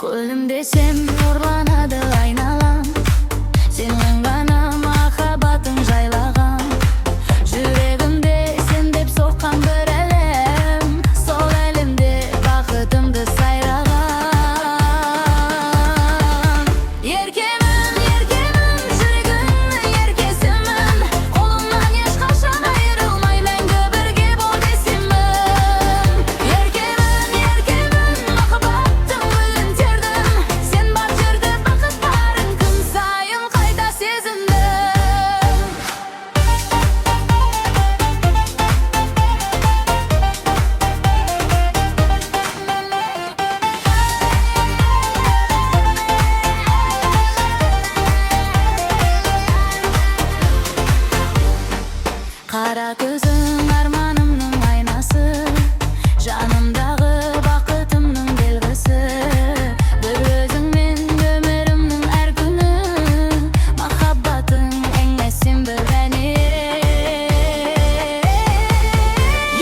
Gülüm desem nurlanады aynalam, senin gana махаббатың жайлаған. Жүрегімде сен деп соққан бір әлем, сол әлемде бақытымды сайраған. Еркемін, еркемін, жүрегімнің еркесімін, қолымнан ешқашан айырылмай мәңгі бірге бол десемін. Еркемін, еркемін, махаббаттың гүлін тердім, сен бар жерде бақыт барын күн сайын қайта сезіндім. Қара көзің арманымның айнасы, жанымдағы бақытымның белгісі. Бір өзіңмен өмірімнің әр күні, махаббатың еңмесем бір әне.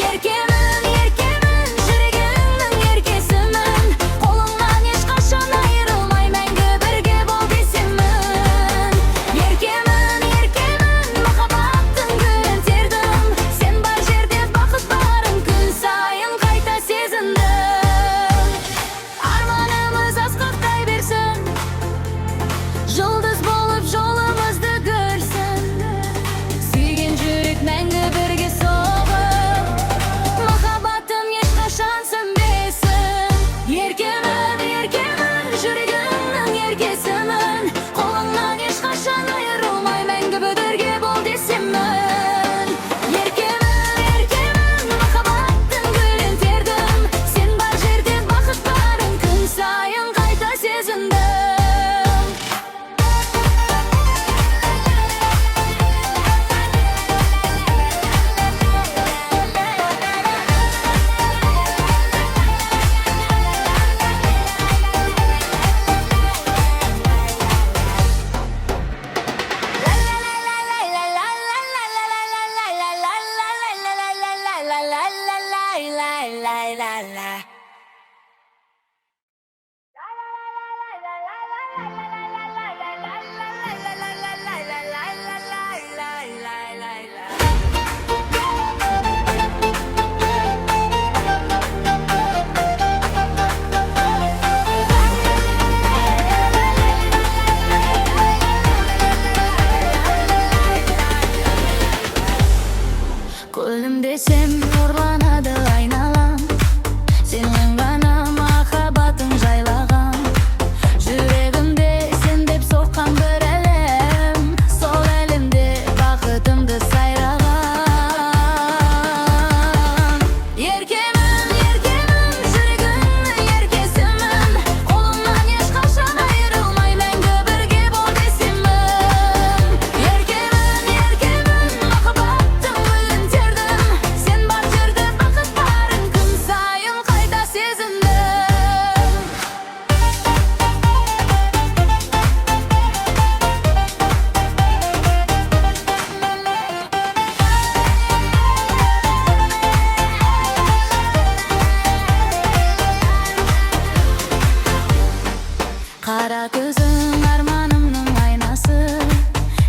Еркемін, еркемін, жүрегімнің еркесімін, қолыңнан ешқашан айырылмай мәңгі бірге бол десемін. Еркемін, еркемін, махаббаттың гүлін тердім, сен бар жерде бақыт барын күн сайын қайта сезіндім. Арманымыз асқақтай берсін, жұлдыз болып жолымызды көрсін. Сүйген жүрек мәңгі бірге соғып, махаббатым ешқашан сөнбесін. Еркемін, еркемін, жүрегімнің еркесімін, қолыңнан ешқашан айырылмай мәңгі бірге бол десемін. Еркемін, еркемін, махаббаттың гүлін тердім, сен бар жерде бақыт барын күн сайын қайта сезіндім. Gülüm desem nurlanады aynalam, senin gana махаббатың жайлаған. Жүрегімде сен деп соққан бір әлем, сол әлемде бақытымды сайраған. Еркемін, еркемін, жүрегімнің еркесімін, қолымнан ешқашан айырылмай мәңгі бірге бол десемін. Еркемін, еркемін, махаббаттың гүлін тердім, сен бар жерде бақыт барын күн сайын қайта сезіндім. Қара көзің арманымның айнасы,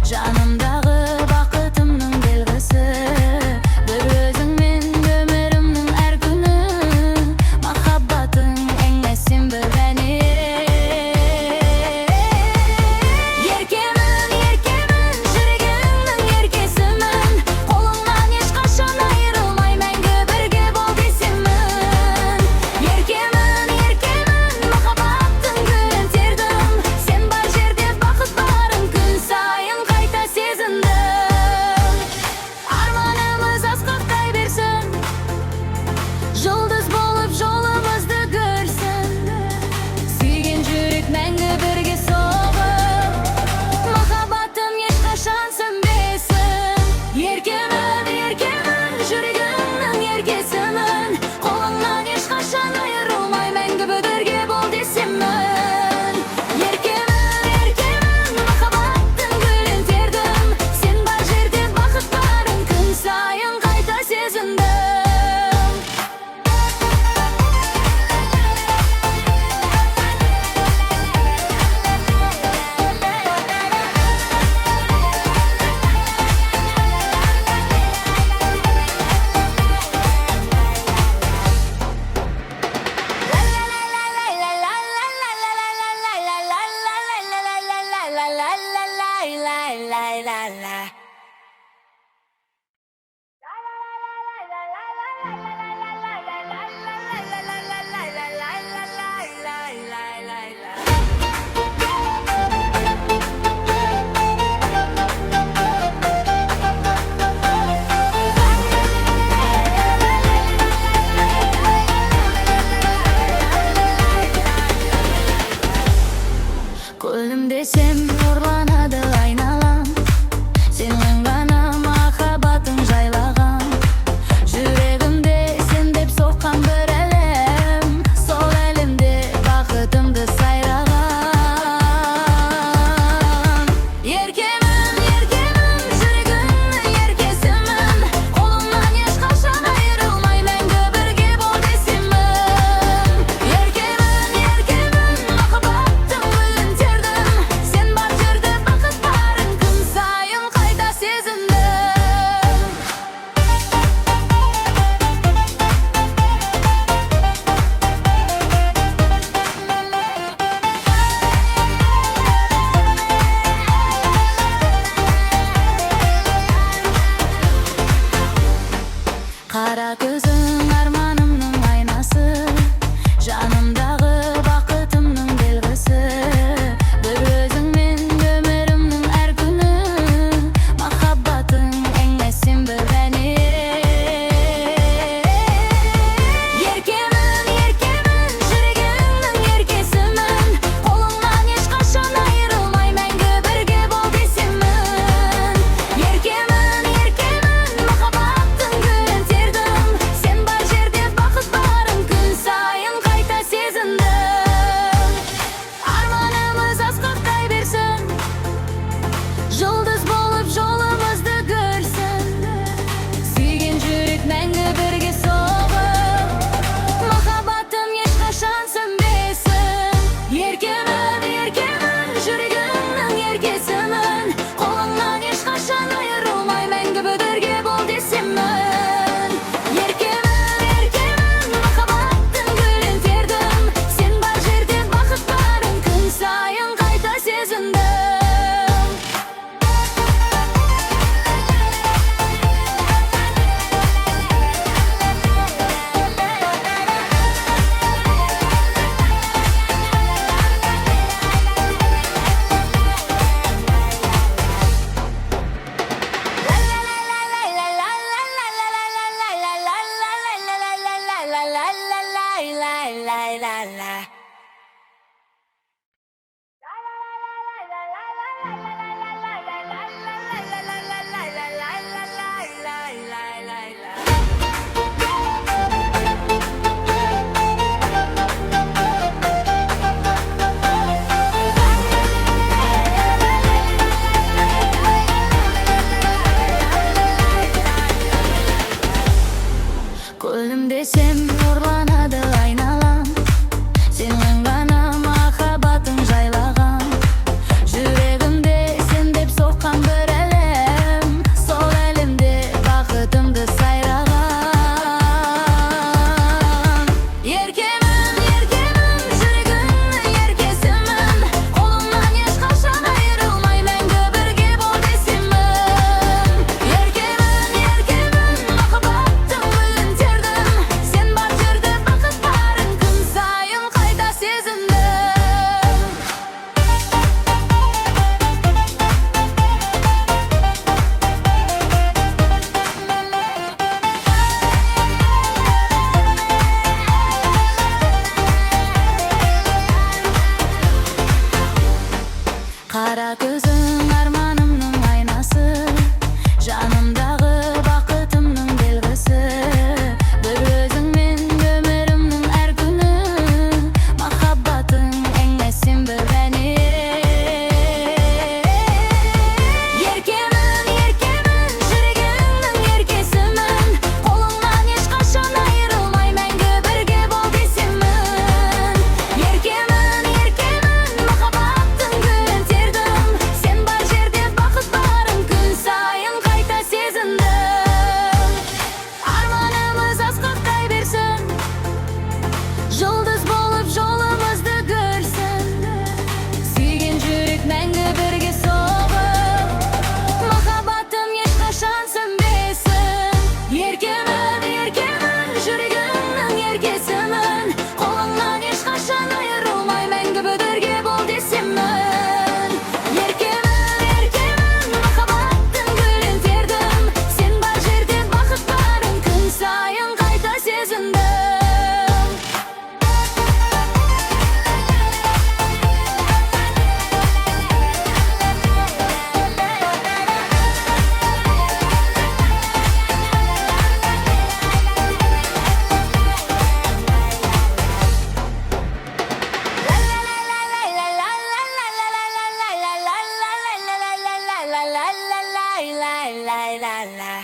жанымдағы бақытымның белгісі. Бір өзіңмен өмірімнің әр күні, махаббатың еңмесем бір әне. Еркемін, еркемін, жүрегімнің еркесімін, қолыңнан ешқашан айырылмай мәңгі бірге бол десемін. Еркемін, еркемін, махаббаттың гүлін тердім, сен бар жерде бақыт барын күн сайын қайта сезіндім. Арманымыз асқақтай берсін, жұлдыз болып жолымызды көрсін. Сүйген жүрек мәңгі бірге соғып, махаббатым ешқашан сөнбесін. Еркемін, еркемін, lay lay lay.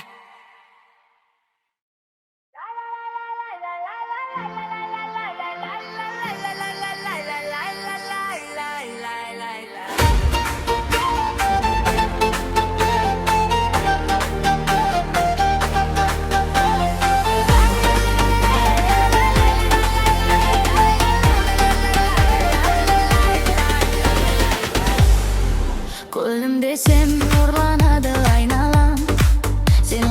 Gülüm desem nurlanadı aynalam. Sen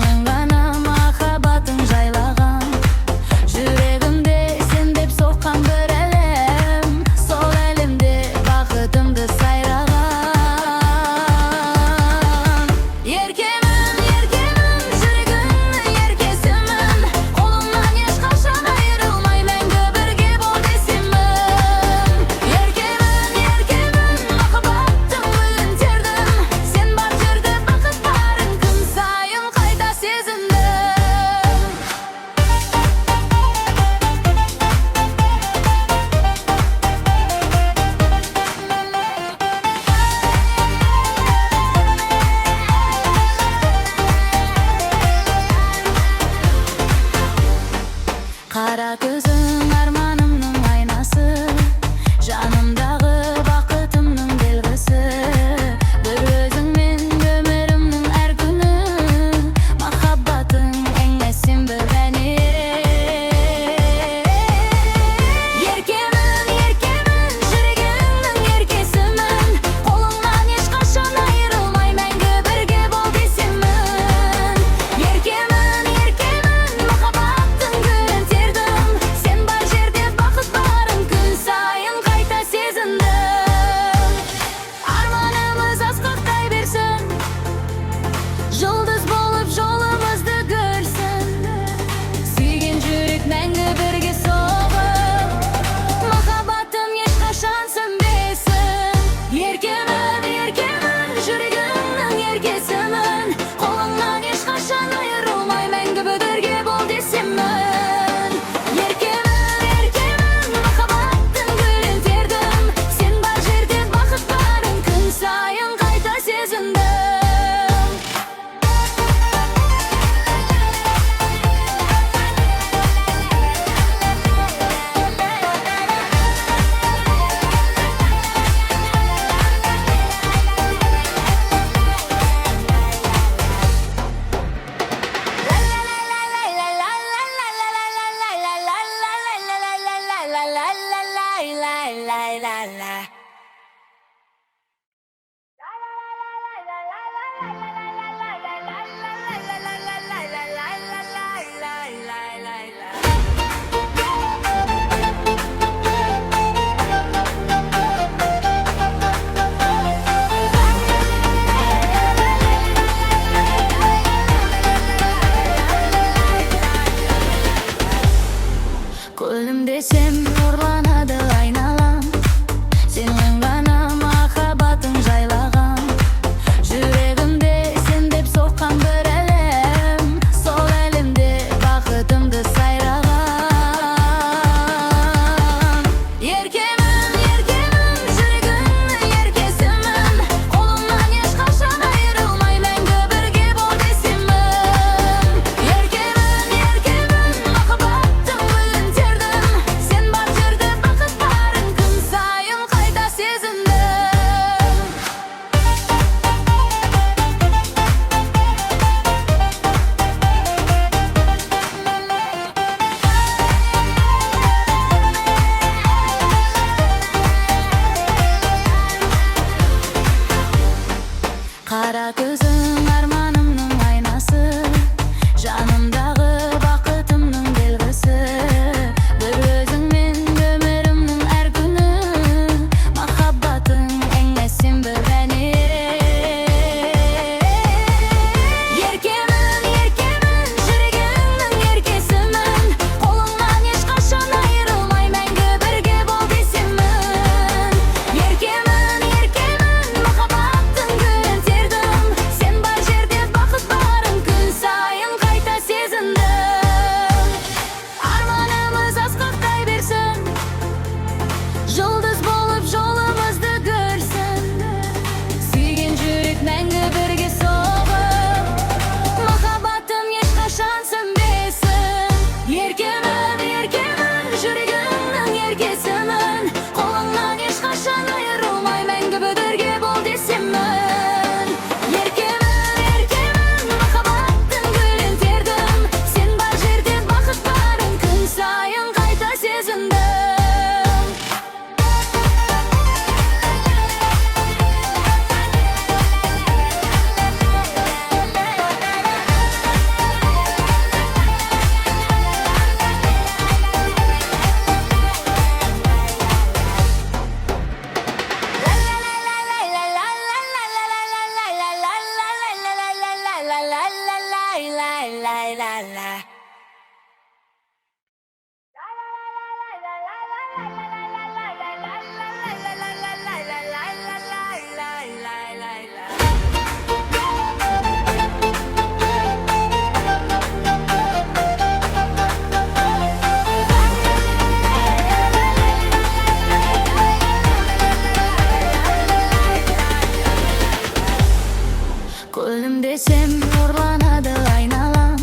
Gülüm desem nurlanады айналам,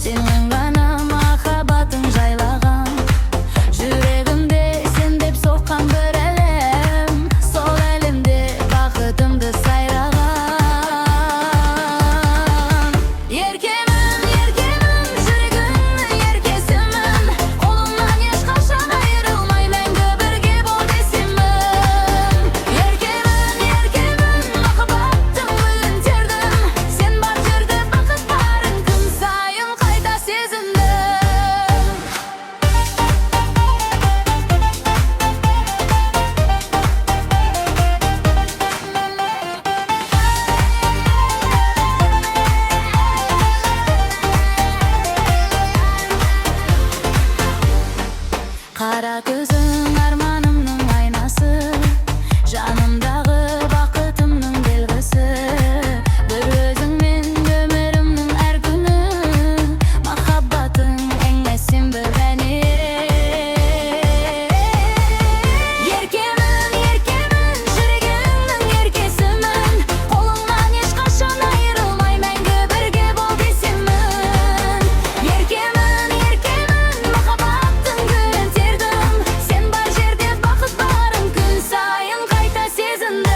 сенің ғана махаббатың жайлаған. Жүрегімде сен деп соққан бір әлем, сол әлемде бақытымды сайраған. Еркемін, еркемін, жүрегімнің еркесімін, қолымнан ешқашан айырылмай мәңгі бірге бол десемін. Еркемін, еркемін, махаббаттың гүлін тердім, сен бар жерде бақыт барын күн сайын қайта сезіндім. Қара көзің арманымның айнасы, жанымдағы бақытымның белгісі. Бір өзіңмен өмірімнің әр күні, махаббатың еңмесем бір әне. Еркемін, еркемін, жүрегімнің еркесімін, қолыңнан ешқашан айырылмай мәңгі бірге бол десемін. Еркемін, еркемін, махаббаттың гүлін тердім, сен бар жерде бақыт барын күн сайын қайта сезіндім.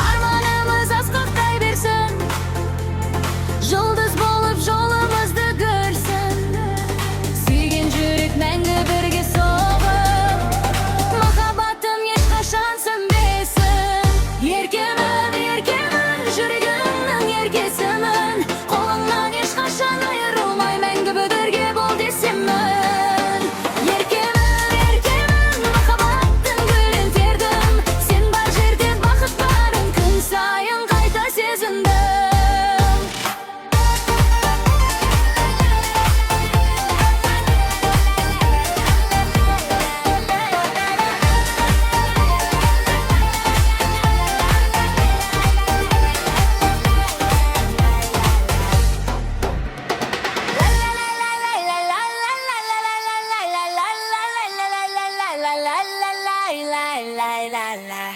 Арманымыз асқақтай берсін, жұлдыз болып жолымызды көрсін. Сүйген жүрек мәңгі бірге соғып, махаббатым ешқашан сөнбесін. Еркемін, еркемін, жүрегімнің еркесімін, қолыңнан ешқашан айырылмай мәңгі бірге бол десемін. Еркемін, еркемін, махаббаттың гүлін тердім, сен бар жерде бақыт барын күн сайын қайта сезіндім. La